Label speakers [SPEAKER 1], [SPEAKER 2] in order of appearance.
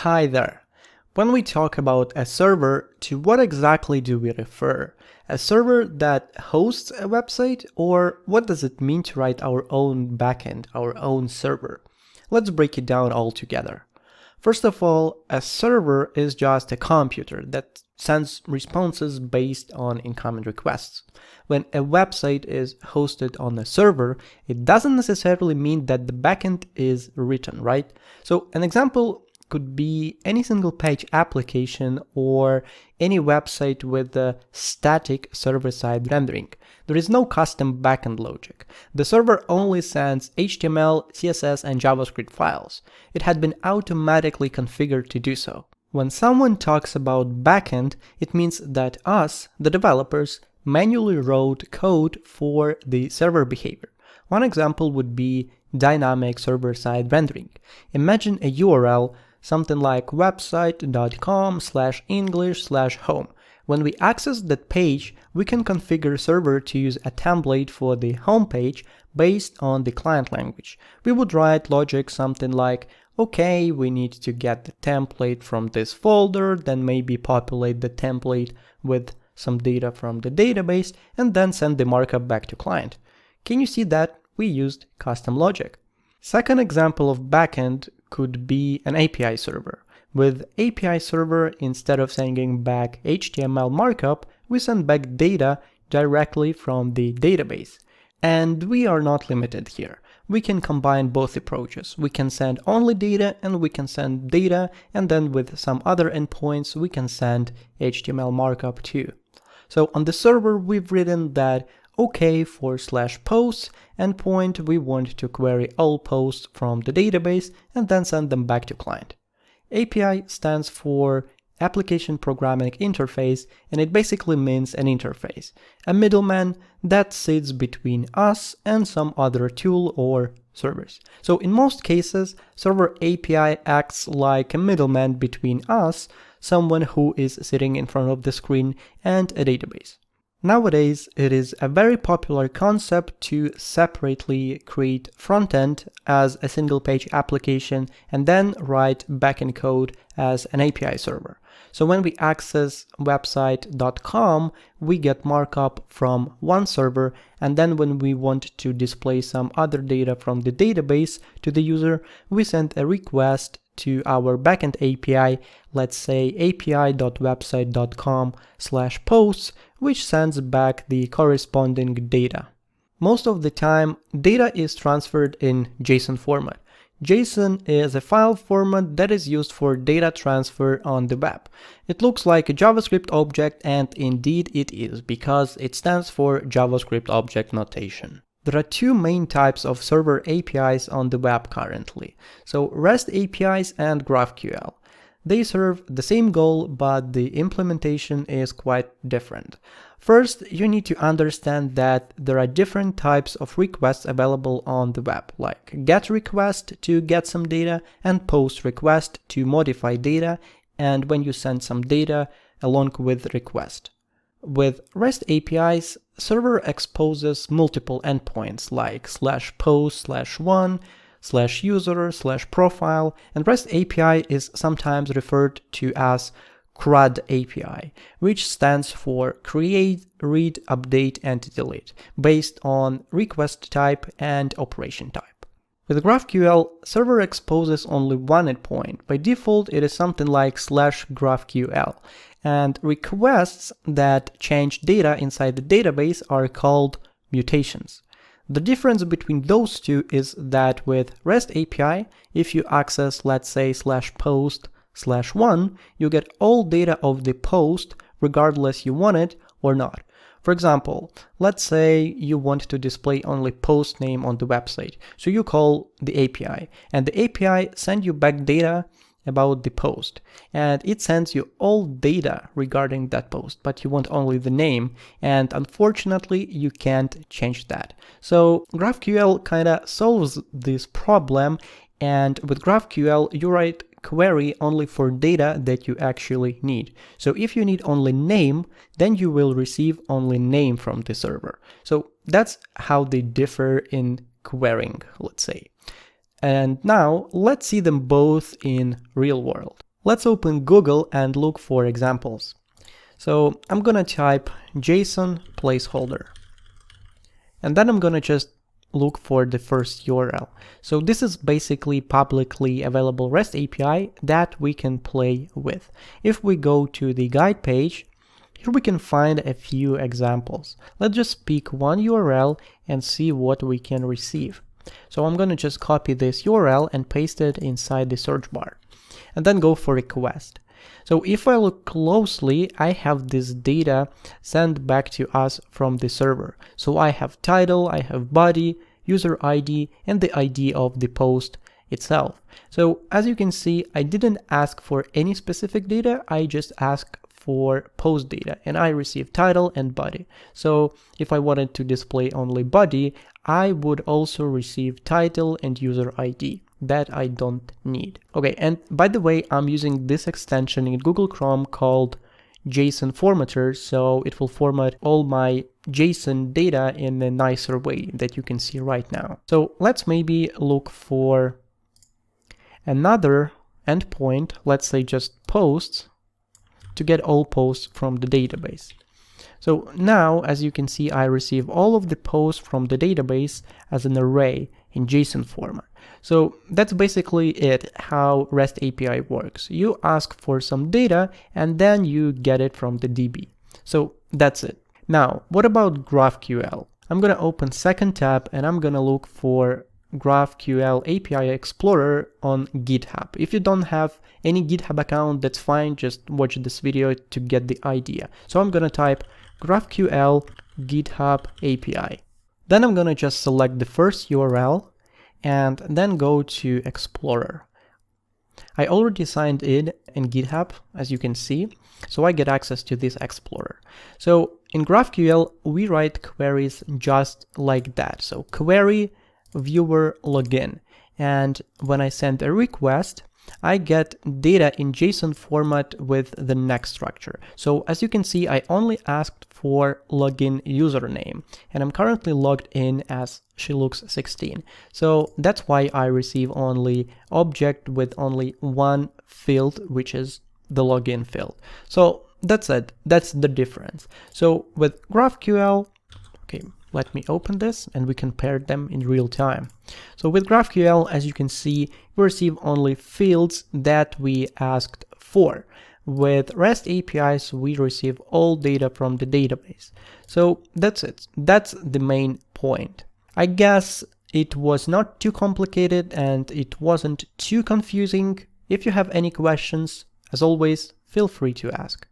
[SPEAKER 1] Hi there. When we talk about a server, to what exactly do we refer? A server that hosts a website, or what does it mean to write our own backend, our own server? Let's break it down all together. First of all, a server is just a computer that sends responses based on incoming requests. When a website is hosted on a server, it doesn't necessarily mean that the backend is written, right? So an example could be any single page application or any website with a static server-side rendering. There is no custom backend logic. The server only sends HTML, CSS, and JavaScript files. It had been automatically configured to do so. When someone talks about backend, it means that us, the developers, manually wrote code for the server behavior. One example would be dynamic server-side rendering. Imagine a URL something like website.com/english/home. When we access that page, we can configure server to use a template for the home page based on the client language. We would write logic something like, okay, we need to get the template from this folder, then maybe populate the template with some data from the database, and then send the markup back to client. Can you see that we used custom logic? Second example of backend could be an API server. With API server, instead of sending back HTML markup, we send back data directly from the database. And we are not limited here. We can combine both approaches. We can send only data and we can send data, and then with some other endpoints we can send HTML markup too. So on the server we've written that OK for /posts endpoint, we want to query all posts from the database and then send them back to client. API stands for Application Programming Interface, and it basically means an interface, a middleman that sits between us and some other tool or servers. So in most cases, server API acts like a middleman between us, someone who is sitting in front of the screen, and a database. Nowadays, it is a very popular concept to separately create front-end as a single-page application and then write backend code as an API server. So when we access website.com, we get markup from one server, and then when we want to display some other data from the database to the user, we send a request to our backend API, let's say api.website.com/posts, which sends back the corresponding data. Most of the time, data is transferred in JSON format. JSON is a file format that is used for data transfer on the web. It looks like a JavaScript object, and indeed it is, because it stands for JavaScript Object Notation. There are two main types of server APIs on the web currently, so REST APIs and GraphQL. They serve the same goal, but the implementation is quite different. First, you need to understand that there are different types of requests available on the web, like GET request to get some data and POST request to modify data, and when you send some data along with request. With REST APIs, server exposes multiple endpoints like /post/one, /user/profile, and REST API is sometimes referred to as CRUD API, which stands for Create, Read, Update, and Delete, based on request type and operation type. With GraphQL, server exposes only one endpoint. By default, it is something like /GraphQL, and requests that change data inside the database are called mutations. The difference between those two is that with REST API, if you access, let's say, /post/one, you get all data of the post regardless you want it or not. For example, let's say you want to display only post name on the website, so you call the API, and the API sends you back data about the post, and it sends you all data regarding that post, but you want only the name, and unfortunately you can't change that. So GraphQL kinda solves this problem, and with GraphQL you write query only for data that you actually need. So if you need only name, then you will receive only name from the server. So that's how they differ in querying, let's say. And now let's see them both in real world. Let's open Google and look for examples. So I'm gonna type JSON placeholder, and then I'm gonna just look for the first URL. So this is basically publicly available REST API that we can play with. If we go to the guide page, here we can find a few examples. Let's just pick one URL and see what we can receive. So I'm gonna just copy this URL and paste it inside the search bar, and then go for request. So if I look closely, I have this data sent back to us from the server. So I have title, I have body, user ID, and the ID of the post itself. So as you can see, I didn't ask for any specific data, I just asked for post data, and I received title and body. So if I wanted to display only body, I would also receive title and user ID. That I don't need. Okay, and by the way, I'm using this extension in Google Chrome called JSON formatter, so it will format all my JSON data in a nicer way that you can see right now. So let's maybe look for another endpoint, let's say just posts, to get all posts from the database. So now, as you can see, I receive all of the posts from the database as an array in JSON format. So that's basically it, how REST API works. You ask for some data and then you get it from the DB. So that's it. Now, what about GraphQL? I'm gonna open second tab and I'm gonna look for GraphQL API Explorer on GitHub. If you don't have any GitHub account, that's fine, just watch this video to get the idea. So I'm gonna type GraphQL GitHub API. Then I'm gonna just select the first URL and then go to Explorer. I already signed in GitHub, as you can see, so I get access to this Explorer. So in GraphQL, we write queries just like that. So query viewer login, and when I send a request, I get data in JSON format with the next structure. So as you can see, I only asked for login username, and I'm currently logged in as SheLooks16. So that's why I receive only object with only one field, which is the login field. So that's it. That's the difference. So with GraphQL, okay, let me open this and we compare them in real time. So with GraphQL, as you can see, we receive only fields that we asked for. With REST APIs, we receive all data from the database. So that's it. That's the main point. I guess it was not too complicated and it wasn't too confusing. If you have any questions, as always, feel free to ask.